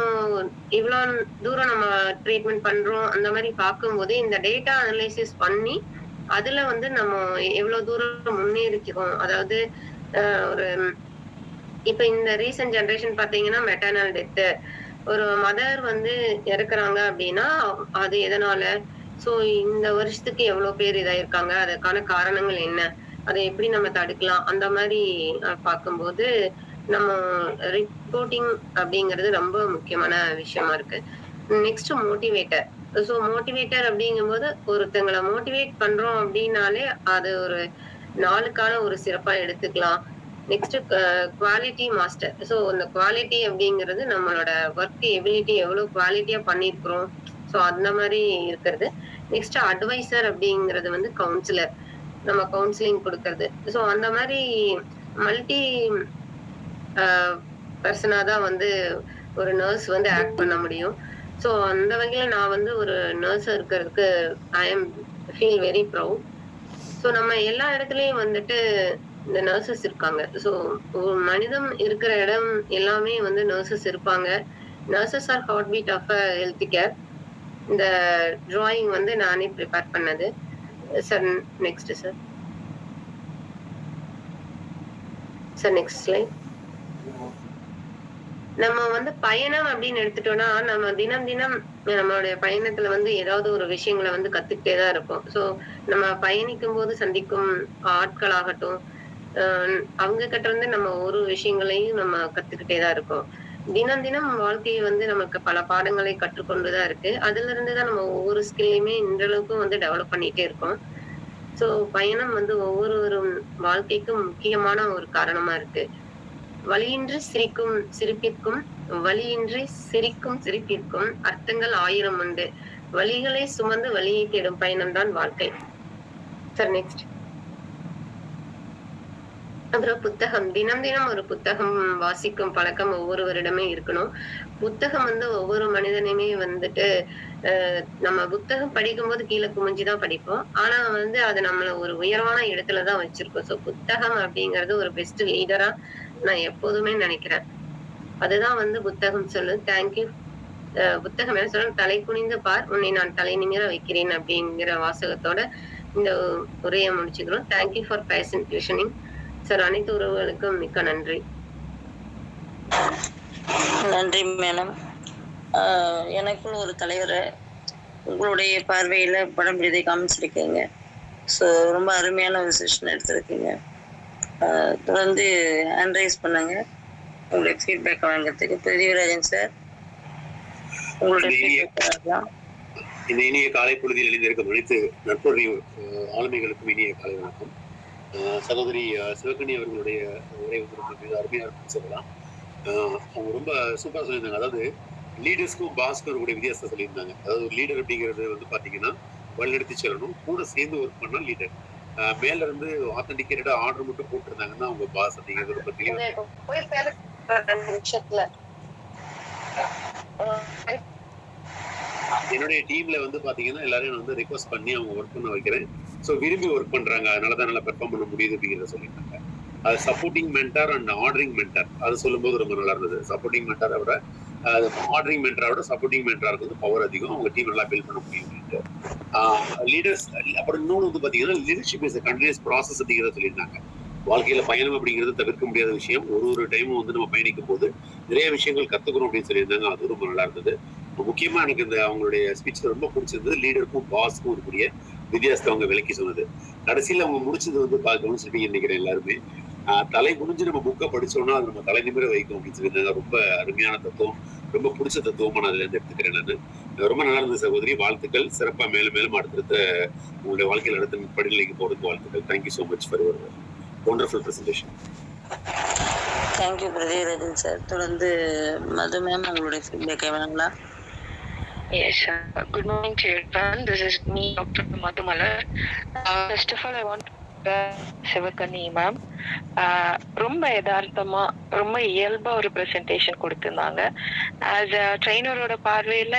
இவ்ளோ தூரம் நம்ம ட்ரீட்மெண்ட் பண்றோம். அந்த மாரி பார்க்கும்போது, இந்த டேட்டா அனலைசிஸ் பண்ணி, அதுல வந்து நம்ம எவ்ளோ தூரம் முன்னேறிக்கிறோம். அதாவது ஒரு இப்ப இந்த ரீசென்ட் ஜெனரேஷன் பார்த்தீங்கன்னா, மெட்டர்னல் டெத்து. ஒரு மதர் வந்து இறக்குறாங்க அப்டின்னா, அது எதனால? ஸோ இந்த வருஷத்துக்கு எவ்ளோ பேர் இதாயிருக்காங்க? அதற்கான காரணங்கள் என்ன? அத எப்படி நம்ம தடுக்கலாம்? அந்த மாரி பார்க்கும்போது, நம்ம ரிப்போர்ட்டிங் அப்படிங்கிறது ரொம்ப முக்கியமான விஷயமா இருக்கு. Next motivator. ஸோ மோட்டிவேட்டர் அப்படிங்கும்போது, ஒருத்தங்கள மோட்டிவேட் பண்றோம் அப்படின்னாலே, அது ஒரு நாளுக்கான ஒரு சிறப்பா எடுத்துக்கலாம். Next quality master. ஸோ அந்த குவாலிட்டி அப்படிங்கிறது நம்மளோட ஒர்க் எபிலிட்டி எவ்வளோ குவாலிட்டியா பண்ணியிருக்கிறோம். ஸோ அந்த மாரி இருக்கிறது. நெக்ஸ்ட் அட்வைசர் அப்படிங்கிறது வந்து கவுன்சிலர். நம்ம கவுன்சிலிங் குடுக்கறது. ஸோ அந்த மாரி மல்டி அ பெர்சனா தான் வந்து ஒரு நர்ஸ் வந்து ஆக்ட் பண்ண முடியும். ஸோ அந்த வகையில நான் வந்து ஒரு நர்ஸா இருக்கிறதுக்கு ஐ அம் ஃபீல் வெரி ப்ரவுட். ஸோ நம்ம எல்லா இடத்துலயும் வந்துட்டு இந்த நர்சஸ் இருக்காங்க. ஸோ ஒரு மனிதம் இருக்கிற இடம் எல்லாமே வந்து நர்சஸ் இருப்பாங்க. Nurses are heart beat of a health care. இந்த டிராயிங் வந்து நானே பிரிப்பேர் பண்ணது. Sir next sir. Sir next slide. நம்ம வந்து பயணம் அப்படின்னு எடுத்துட்டோம்னா, நம்ம தினம் தினம் நம்மளுடைய பயணத்துல வந்து ஏதாவது ஒரு விஷயங்கள வந்து கத்துக்கிட்டே தான் இருப்போம். ஸோ நம்ம பயணிக்கும்போது சந்திக்கும் ஆட்களாகட்டும், அ அவங்க கிட்ட இருந்து நம்ம ஒரு விஷயங்களையும் நம்ம கத்துக்கிட்டே தான் இருக்கோம். தினம் தினம் வாழ்க்கை வந்து நமக்கு பல பாடங்களை கற்றுக்கொண்டு தான் இருக்கு. அதிலிருந்து தான் நம்ம ஒவ்வொரு ஸ்கில்லையுமே இன்றளவுக்கும் வந்து டெவலப் பண்ணிட்டே இருக்கோம். ஸோ பயணம் வந்து ஒவ்வொருவரும் வாழ்க்கைக்கும் முக்கியமான ஒரு காரணமா இருக்கு. வலியின்றி சிரிக்கும் சிரிப்பிற்கும், வலியின்றி சிரிக்கும் சிரிப்பிற்கும் அர்த்தங்கள் 1000 உண்டு. வலிகளை சுமந்து வலியை தேடும் பயணம் தான் வாழ்க்கை. Sir next. அப்புறம் புத்தகம். தினம் தினம் ஒரு புத்தகம் வாசிக்கும் பழக்கம் ஒவ்வொருவரிடமே இருக்கணும். புத்தகம் வந்து ஒவ்வொரு மனிதனையுமே வந்துட்டு, நம்ம புத்தகம் படிக்கும்போது கீழ குமிஞ்சு தான் படிப்போம். ஆனா வந்து அது நம்மள ஒரு உயர்வான இடத்துல தான் வச்சிருக்கும். ஸோ புத்தகம் அப்படிங்கிறது ஒரு பெஸ்ட் லீடரா நான் எப்போதுமே நினைக்கிறேன். அதுதான் வந்து புத்தகம் சொல்லுது. Thank you. புத்தகம் என்ன சொல்லும்? "தலை குனிந்து பார், உன்னை நான் தலை நிமிர வைக்கிறேன்" அப்படிங்கிற வாசகத்தோட இந்த உரைய முடிச்சுக்கிறோம். Thank you for patient listening. Sir அனைத்து உறவுகளுக்கும் மிக்க நன்றி. நன்றி மேடம். எனக்குள்ள ஒரு தலைவரை உங்களுடைய பார்வையில் படம் எழுதி காமிச்சிருக்கீங்க. ஸோ ரொம்ப அருமையான ஒரு செஷன் எடுத்திருக்கீங்க. தொடர்ந்து ஹேண்ட் ரைஸ் பண்ணுங்க உங்களுடைய ஃபீட்பேக் வழங்குறதுக்கு. பெரியவராஜன் சார் உங்களுடைய ஃபீட்பேக் வரலாம். இந்த இனிய காலை பொழுதில் எழுந்திருக்கும் அனைத்து நட்புடைய ஆளுமைகளுக்கும் இனிய காலை வணக்கம். சகோதரி சிவகணி அவர்களுடைய உரை வந்து ரொம்ப மிக அருமையாக இருக்குன்னு சொல்லலாம். அவங்க ரொம்ப சூப்பராக சொல்லியிருந்தாங்க. அதாவது லீடர்ஸ்க்கும் பாஸ்க்கும் இருக்கக்கூடிய வித்தியாசத்தை சொல்லியிருந்தாங்க. அதாவது ஒரு லீடர் அப்படிங்கிறது வந்து பார்த்தீங்கன்னா வழிநடத்தி செல்லணும், கூட சேர்ந்து ஒர்க் பண்ணால் லீடர். மேல இருந்து ஆத்தன்டிகேட்டடா ஆர்டர் மட்டும் போட்டிருந்தாங்கன்னா அவங்க பாஸ் அப்படிங்கிறது ரொம்ப தெளிவாக. என்னுடைய டீம்ல வந்து பாத்தீங்கன்னா எல்லாரையும் வந்து ரிக்வஸ்ட் பண்ணி அவங்க ஒர்க் பண்ண வைக்கிறேன். ஸோ விரும்பி ஒர்க் பண்றாங்க, அதனாலதான் நல்லா பெர்ஃபார்ம் பண்ண முடியுது அப்படிங்கிறத சொல்லியிருந்தாங்க. அது supporting mentor and ordering mentor அது சொல்லும்போது ரொம்ப நல்லா இருந்தது. சப்போர்ட்டிங் மென்டாரை விட ஆர்டரிங் மென்டாரை விட சப்போர்ட்டிங் மென்டாருக்கு வந்து பவர் அதிகம், அவங்க டீம் நல்லா பில்ட் பண்ண முடியும் அப்படின்ட்டு. லீடர்ஸ் அப்புறம் இன்னொன்று வந்து பாத்தீங்கன்னா லீடர்ஷிப் இஸ் கண்டினியூஸ் ப்ராசஸ் அப்படிங்கிறத சொல்லியிருந்தாங்க. வாழ்க்கையில பயணம் அப்படிங்கிறது தவிர்க்க முடியாத விஷயம். ஒரு டைமும் வந்து நம்ம பயணிக்கும் போது நிறைய விஷயங்கள் கத்துக்கிறோம் அப்படின்னு சொல்லியிருந்தாங்க. அது ரொம்ப நல்லா இருந்தது. முக்கியமா எனக்கு இந்த அவங்களுடைய ஸ்பீச் ரொம்ப பிடிச்சிருந்தது. லீடருக்கும் பாஸ்க்கும் இருக்கக்கூடிய வித்தியாசத்தை அவங்க விளக்கி சொன்னது. கடைசியில் அவங்க முடிச்சது வந்து கவனிச்சிருப்பீங்க நினைக்கிறேன் எல்லாருமே. தலை குனிஞ்சு நம்ம புக்கை படிச்சோம்னா அது நம்ம தலை நிமிர வைக்கும் அப்படின்னு சொல்லியிருந்தாங்க. ரொம்ப அருமையான தத்துவம், ரொம்ப பிடிச்ச தத்துவமா நான் அதுல இருந்து எடுத்துக்கிறேன். நான் ரொம்ப நல்லா இருந்தது சகோதரி. வாழ்த்துக்கள். சிறப்பா மேலும் மேலும் அடுத்தடுத்த உங்களுடைய வாழ்க்கையில் அடுத்த படிநிலைக்கு போறதுக்கு வாழ்த்துக்கள். Thank you so much for your wonderful presentation. Thank you Pratheerajan sir. தொடர்ந்து மது மேம் உங்களுடைய ஃபீட்பேக்கை வழங்கலாம். Yes, good morning to everyone. This is me, Dr. Madhumalar. First of all, I want to Sivakanni ma'am ரொம்ப யதார்த்தமா ரொம்ப இயல்பா ஒரு ப்ரெசன்டேஷன் கொடுத்திருந்தாங்க. ஆஸ் அ ட்ரெயினரோட பார்வையில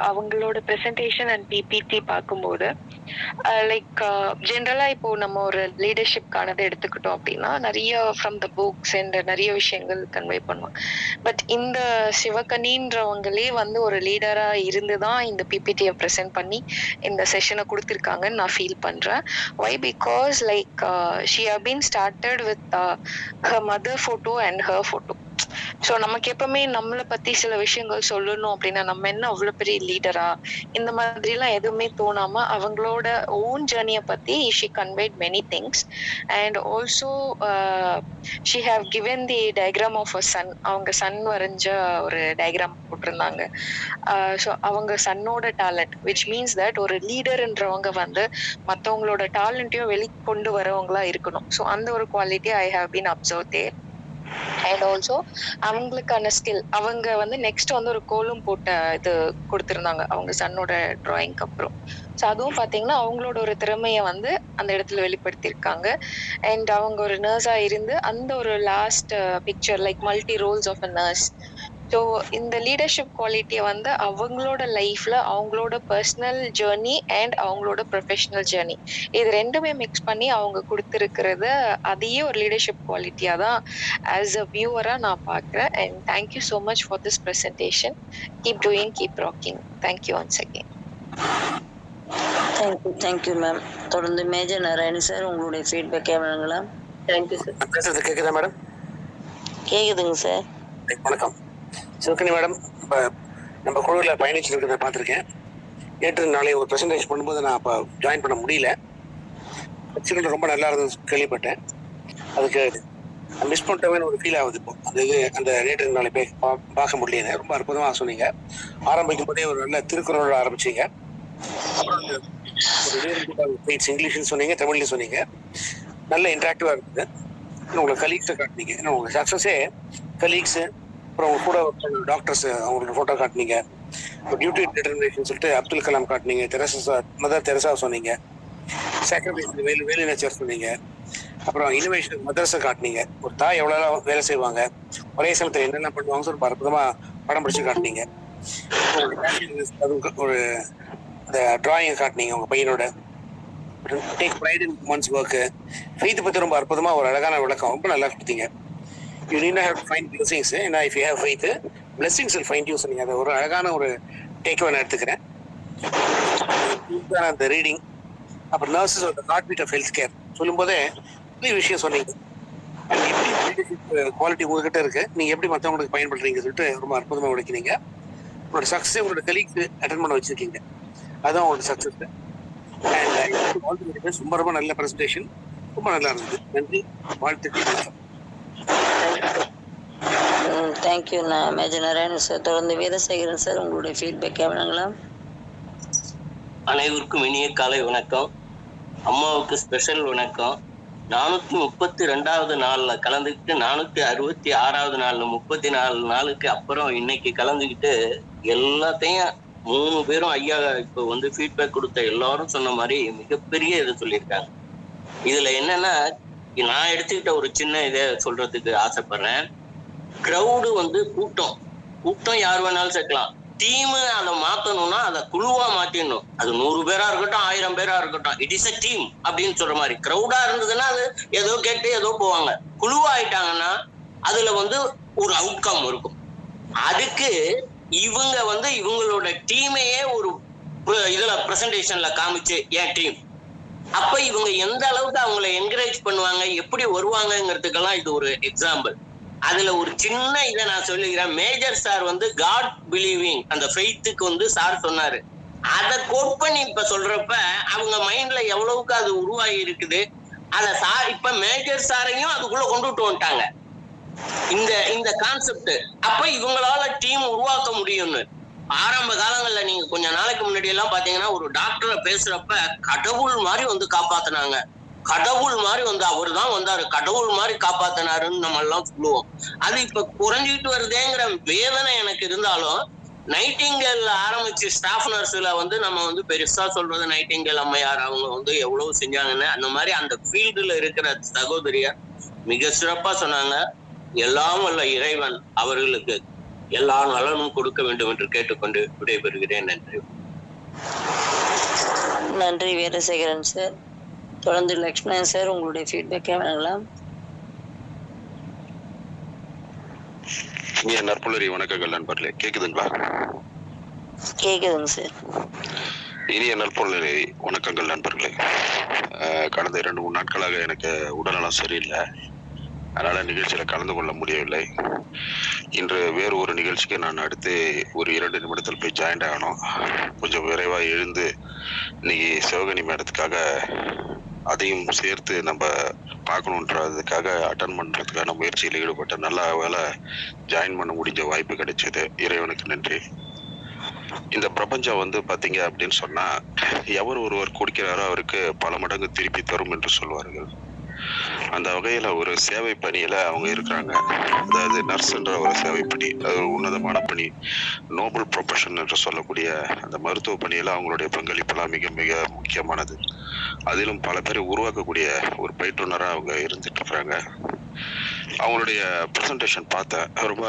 அவங்களோட ப்ரெசன்டேஷன் அண்ட் பிபிடி பார்க்கும்போது லைக் ஜென்ரலா இப்போ நம்ம ஒரு லீடர்ஷிப்கானதை எடுத்துக்கிட்டோம் அப்படின்னா நிறைய ஃப்ரம் த புக்ஸ் அண்ட் நிறைய விஷயங்கள் கன்வே பண்ணுவோம். பட் இந்த சிவகன்னின்றவங்களே வந்து ஒரு லீடரா இருந்துதான் இந்த பிபிடியை ப்ரெசென்ட் பண்ணி இந்த செஷனை கொடுத்துருக்காங்கன்னு நான் ஃபீல் பண்றேன். Why because like she have been started with her mother photo and her photo. So நமக்கு எப்பவுமே நம்மளை பத்தி சில விஷயங்கள் சொல்லணும் அப்படின்னா நம்ம என்ன அவ்வளவு பெரிய லீடரா இந்த மாதிரி எல்லாம் எதுவுமே தோணாம அவங்களோட ஓன் ஜேர்னியை பத்தி she conveyed many things. And also she have given the diagram of a son. அவங்க சன் வரைஞ்ச ஒரு டயக்ராம் போட்டிருந்தாங்க. ஸோ அவங்க சன்னோட டேலண்ட் விச் மீன்ஸ் தட் ஒரு லீடர்ன்றவங்க வந்து மற்றவங்களோட டேலண்ட்டையும் வெளிக்கொண்டு வரவங்களா இருக்கணும். ஸோ அந்த ஒரு quality I have been observe there. And also அவங்களுக்கான ஸ்கில் அவங்க வந்து நெக்ஸ்ட் வந்து ஒரு கோலம் போட்ட இது கொடுத்துருந்தாங்க அவங்க சன்னோட டிராயிங்க்கு அப்புறம். ஸோ அதுவும் பார்த்தீங்கன்னா அவங்களோட ஒரு திறமையை வந்து அந்த இடத்துல வெளிப்படுத்தியிருக்காங்க. அண்ட் அவங்க ஒரு நர்ஸா இருந்து அந்த ஒரு last picture like multi roles of a nurse. So இந்த லீடர்ஷிப் குவாலிட்டியை வந்து அவங்களோட லைஃப்ல அவங்களோட பர்சனல் ஜேர்னி அண்ட் அவங்களோட ப்ரொஃபஷனல் ஜேர்னி இது ரெண்டுமே மிக்ஸ் பண்ணி அவங்க கொடுத்துருக்கிறத அதையே ஒரு லீடர்ஷிப் குவாலிட்டியா தான் ஆஸ் அ வியூவரா நான் பார்க்குறேன். And thank you so much for this presentation. Keep doing, keep rocking. Thank you once again. Thank you ma'am. தொடர்ந்து மேஜர் நாராயணி சார் உங்களுடைய ஃபீட்பேக் வழங்கலாம். Thank you sir. பேசுறது கேக்குதா மேடம்? கேக்குதுங்க சார். வணக்கம் சிவகனி மேடம். இப்போ நம்ம குழுவில் பயணிச்சிருக்கிறத பார்த்துருக்கேன். நேற்று நாளை ஒரு ப்ரெசன்டேஷன் பண்ணும்போது நான் அப்போ ஜாயின் பண்ண முடியல. சிக்கல் ரொம்ப நல்லா இருந்தது கேள்விப்பட்டேன். அதுக்கு மிஸ் பண்ணிட்டவேன்னு ஒரு ஃபீல் ஆகுது. இப்போ அந்த இது அந்த நேற்று நாளை போய் பார்க்க முடியல. ரொம்ப அற்புதமாக சொன்னீங்க. ஆரம்பிக்கும் போதே ஒரு நல்ல திருக்குறளோட ஆரம்பிச்சிங்க. இங்கிலீஷ்னு சொன்னீங்க, தமிழ்லையும் சொன்னீங்க. நல்ல இன்ட்ராக்டிவாக இருக்குது. உங்களை கலீக்ஸை காட்டினீங்க. ஏன்னா உங்கள் சக்ஸஸே கலீக்ஸு அப்புறம் உங்க கூட டாக்டர்ஸ் அவங்களோட ஃபோட்டோ காட்டினீங்க. டியூட்டி டிட்டர்மினேஷன் சொல்லிட்டு அப்துல் கலாம் காட்டினீங்க. மதர் தெரசா சொன்னீங்க. சாக்ரிஃபைஸ் வேலு நேச்சர் சொன்னீங்க. அப்புறம் இனோவேஷன் மதர்ஸை காட்டினீங்க. ஒரு தாய் எவ்வளோ வேலை செய்வாங்க, ஒரே சமயத்தில் என்னெல்லாம் பண்ணுவாங்க சொல்லி அற்புதமாக படம் பிடிச்சி காட்டினீங்க. ஒரு அந்த டிராயிங்கை காட்டினீங்க உங்கள் பையனோட. Take pride in one's work. ஃபெய்த்தை பற்றி ரொம்ப அற்புதமாக ஒரு அழகான விளக்கம் ரொம்ப நல்லா கொடுத்தீங்க. You need not have to find blessings. And if you have faith, blessings will find you. சொன்னீங்க. அது ஒரு அழகான ஒரு டேக்அவே நான் எடுத்துக்கிறேன். அந்த ரீடிங் அப்புறம் nurses of the heart beat of health care சொல்லும்போதே நிறைய விஷயம் சொன்னீங்க. எப்படி குவாலிட்டி உங்ககிட்ட இருக்கு, நீங்க எப்படி மற்றவங்களுக்கு பயன்படுறீங்க சொல்லிட்டு ரொம்ப அற்புதமாக உழைக்கிறீங்க. உங்களோட சக்ஸஸை உங்களோட கலீக்ஸ் அட்டென்ட் பண்ண வச்சிருக்கீங்க. அதுதான் உங்களோட சக்ஸஸ். அண்ட் ரொம்ப ரொம்ப நல்ல ப்ரெசன்டேஷன். ரொம்ப நல்லா இருந்தது. நன்றி, வாழ்த்துக்கள். Thank you major Narayanan sir. தொடர்ந்து வீரசேகரன் சார் உங்களுடைய ஃபீட்பேக் வழங்கலாம். அனைவருக்கும் இனிய காலை வணக்கம். அம்மாவுக்கு ஸ்பெஷல் வணக்கம். 432வது நாள்ல கலந்துக்கிட்டு 466வது நாள்ல 34 நாளுக்கு அப்புறம் இன்னைக்கு கலந்துக்கிட்டு எல்லாத்தையும் 3 பேரும் ஐயா இப்போ வந்து ஃபீட்பேக் கொடுத்த எல்லாரும் சொன்ன மாதிரி மிகப்பெரிய இதை சொல்லியிருக்காங்க. இதுல என்னன்னா நான் எடுத்துக்கிட்ட ஒரு சின்ன இதை சொல்றதுக்கு ஆசைப்படுறேன். கிரௌடு வந்து கூட்டம் யார் வேணாலும் சேர்க்கலாம். டீமு அதை மாத்தணும்னா அதை குழுவா மாத்திடணும். அது 100 பேரா இருக்கட்டும், 1000 பேரா இருக்கட்டும், இட் இஸ் அ டீம் அப்படின்னு சொல்ற மாதிரி. கிரௌடா இருந்ததுன்னா அது ஏதோ கேட்டு ஏதோ போவாங்க. குழுவா ஆயிட்டாங்கன்னா அதுல வந்து ஒரு அவுட்கம் இருக்கும். அதுக்கு இவங்க வந்து இவங்களோட டீமையே ஒரு இதுல பிரசன்டேஷன்ல காமிச்சு என் டீம் அப்ப இவங்க எந்த அளவுக்கு அவங்களை என்கரேஜ் பண்ணுவாங்க, எப்படி வருவாங்கிறதுக்கெல்லாம் இது ஒரு எக்ஸாம்பிள். அதுல ஒரு சின்ன இதை நான் சொல்லுகிறேன். மேஜர் சார் வந்து காட் பிலீவிங் அந்த ஃபெய்த்துக்கு வந்து சார் சொன்னாரு. அதை கோட் பண்ணி இப்ப சொல்றப்ப அவங்க மைண்ட்ல எவ்வளவுக்கு அது உருவாகி இருக்குது. அத சார் இப்ப மேஜர் சாரையும் அதுக்குள்ள கொண்டுட்டு வந்துட்டாங்க இந்த கான்செப்ட். அப்ப இவங்களால டீம் உருவாக்க முடியும்னு. ஆரம்ப காலங்கள்ல நீங்க கொஞ்ச நாளைக்கு முன்னாடி எல்லாம் பாத்தீங்கன்னா ஒரு டாக்டரை பேசுறப்ப கடவுள் மாதிரி வந்து காப்பாத்தினாங்க. கடவுள் மாதிரி வந்து அவரு தான் வந்தாரு, கடவுள் மாதிரி காப்பாத்தினாருன்னு நம்ம எல்லாம் சொல்லுவோம். அது இப்ப குறைஞ்சிட்டு வருதேங்கிற வேதனை எனக்கு இருந்தாலும் நைட்டிங்கேல் ஆரம்பிச்சு ஸ்டாஃப் நர்ஸ்ல வந்து நம்ம வந்து பெருசா சொல்றது நைட்டிங்கேல் அம்மையார் அவங்க வந்து எவ்வளவு செஞ்சாங்கன்னு, அந்த மாதிரி அந்த ஃபீல்டுல இருக்கிற சகோதரியார் மிக சிறப்பா சொன்னாங்க. எல்லாம் வல்ல இறைவன் அவர்களுக்கு எல்லா நலனும் கொடுக்க வேண்டும் என்று கேட்டுக்கொண்டு விடைபெறுகிறேன். நன்றி. நன்றி வீரசேகரன் சார். தொடர்ந்து லக்ஷ்மணன் சார் உங்களுடைய ஃபீட்பேக்கை வழங்கலாம். நற்புலரி வணக்கங்கள் நண்பர்களே. கேக்குதுங்களா? கேக்குதுங்க சார். இனிய நற்புலரி வணக்கங்கள் நண்பர்களே. கடந்த 2-3 நாட்களாக எனக்கு உடல்நலம் சரியில்லை, அதனால நிகழ்ச்சியில கலந்து கொள்ள முடியவில்லை. இன்று வேறு ஒரு நிகழ்ச்சிக்கு நான் அடுத்து ஒரு 2 நிமிடத்தில் போய் ஜாயின் ஆகணும். கொஞ்சம் விரைவாக எழுந்து இன்னைக்கு சிவகனி மேடத்துக்காக அதையும் சேர்த்து நம்ம பார்க்கணுன்றதுக்காக அட்டன் பண்றதுக்கான முயற்சியில் ஈடுபட்ட நல்ல வேலை ஜாயின் பண்ண முடிஞ்ச வாய்ப்பு கிடைச்சது. இறைவனுக்கு நன்றி. இந்த பிரபஞ்சம் வந்து பாத்தீங்க அப்படின்னு சொன்னா, எவர் ஒருவர் கொடுக்கிறாரோ அவருக்கு பல மடங்கு திருப்பி தரும் என்று சொல்வார்கள். அந்த வகையில ஒரு சேவை பணியில அவங்க இருக்கிறாங்க. அதாவது நர்ஸ் என்ற ஒரு சேவை பணி, அது ஒரு உன்னதமான பணி, நோபல் ப்ரொஃபஷன் என்று சொல்லக்கூடிய அந்த மருத்துவ பணியில அவங்களுடைய பங்களிப்பெல்லாம் மிக மிக முக்கியமானது. அதிலும் பல பேரை உருவாக்கக்கூடிய ஒரு பயிற்றுனரா அவங்க இருந்துட்டு இருக்கிறாங்க. அவங்களுடைய பிரசன்டேஷன் பார்த்தேன். ரொம்ப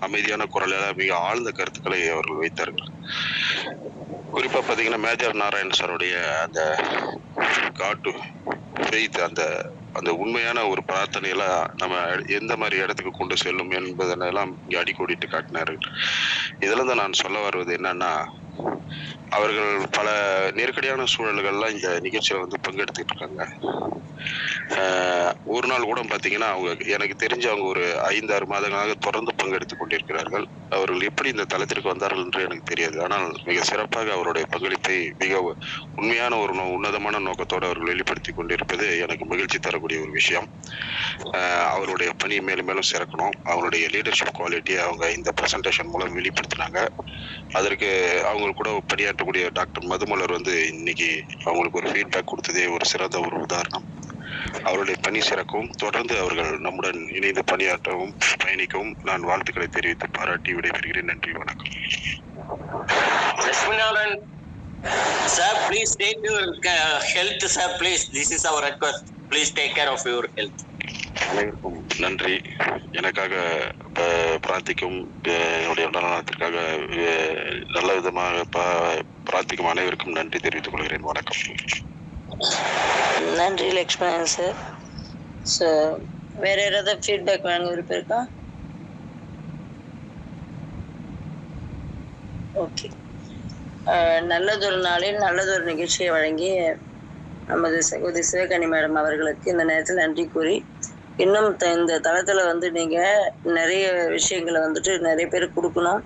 அமைதியான குரலால மிக ஆழ்ந்த கருத்துக்களை அவர்கள் வைத்தார்கள். குறிப்பா பாத்தீங்கன்னா மேஜர் நாராயண் சாருடைய அந்த காட்டு ஃபெய்த், அந்த அந்த உண்மையான ஒரு பிரார்த்தனையெல்லாம் நம்ம எந்த மாதிரி இடத்துக்கு கொண்டு செல்லும் என்பதெல்லாம் இங்கே அடிக்கோடிட்டு காட்டினார்கள். இதுல தான் நான் சொல்ல வருவது என்னன்னா, அவர்கள் பல நெருக்கடியான சூழல்கள்லாம் இந்த நிகழ்ச்சியில வந்து பங்கெடுத்துட்டு இருக்காங்க. ஒரு நாள் கூட பாத்தீங்கன்னா அவங்க எனக்கு தெரிஞ்சு அவங்க ஒரு 5-6 மாதங்களாக தொடர்ந்து பங்கெடுத்து கொண்டிருக்கிறார்கள். அவர்கள் எப்படி இந்த தளத்திற்கு வந்தார்கள் என்று எனக்கு தெரியாது. ஆனால் மிக சிறப்பாக அவருடைய பங்களிப்பை மிக உண்மையான ஒரு உன்னதமான நோக்கத்தோடு அவர்கள் வெளிப்படுத்தி கொண்டிருப்பது எனக்கு மகிழ்ச்சி தரக்கூடிய ஒரு விஷயம். அவருடைய பணி மேலும் மேலும் சிறக்கணும். அவருடைய லீடர்ஷிப் குவாலிட்டியை அவங்க இந்த பிரசன்டேஷன் மூலம் வெளிப்படுத்தினாங்க. அதற்கு அவங்க கூட பணியாற்றக்கூடிய டாக்டர் மதுமலர் வந்து இன்னைக்கு அவங்களுக்கு ஒரு ஃபீட்பேக் கொடுத்ததே ஒரு சிறந்த ஒரு உதாரணம். அவருடைய பணி சிறக்கவும் தொடர்ந்து அவர்கள் நம்முடன் இணைந்து பணியாற்றவும் பயணிக்கவும் நான் வாழ்த்துக்களை தெரிவித்து பாராட்டி விடைபெறுகிறேன். நன்றி, வணக்கம். Lakshminathan sir, please take your health sir, please. This is our request. Please take care of your health. அனைவருக்கும் நன்றி. எனக்காக பிரார்த்திக்கும், என்னுடைய உடல்நலத்திற்காக நல்ல விதமாக பிரார்த்திக்கும் அனைவருக்கும் நன்றி தெரிவித்துக் கொள்கிறேன். வணக்கம். நன்றி லக்ஷ்மணன் சார். ஸோ வேற ஏதாவது ஃபீட்பேக் வழங்க விருப்பம் இருக்கா? ஓகே. நல்லதொரு நாளில் நல்லதொரு நிகழ்ச்சியை வழங்கி நமது சகோதரி சிவகனி மேடம் அவர்களுக்கு இந்த நேரத்தில் நன்றி கூறி, இன்னும் இந்த தளத்தில் வந்து நீங்கள் நிறைய விஷயங்களை வந்துட்டு நிறைய பேர் கொடுக்கணும்,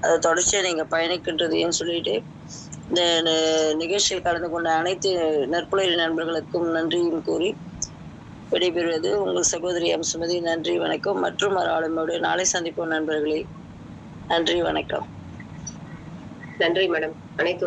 அதை தொடர்ச்சியாக நீங்கள் பயணிக்கின்றதையும் சொல்லிட்டு, இந்த நிகழ்ச்சியில் கலந்து கொண்ட அனைத்து நற்புலரி நண்பர்களுக்கும் நன்றியும் கூறி விடைபெறுவது உங்கள் சகோதரி சுமதி. நன்றி, வணக்கம். மற்றும் ஒரு ஆளுமையோடு நாளை சந்திப்போம் நண்பர்களே. நன்றி, வணக்கம். நன்றி மேடம். அனைத்து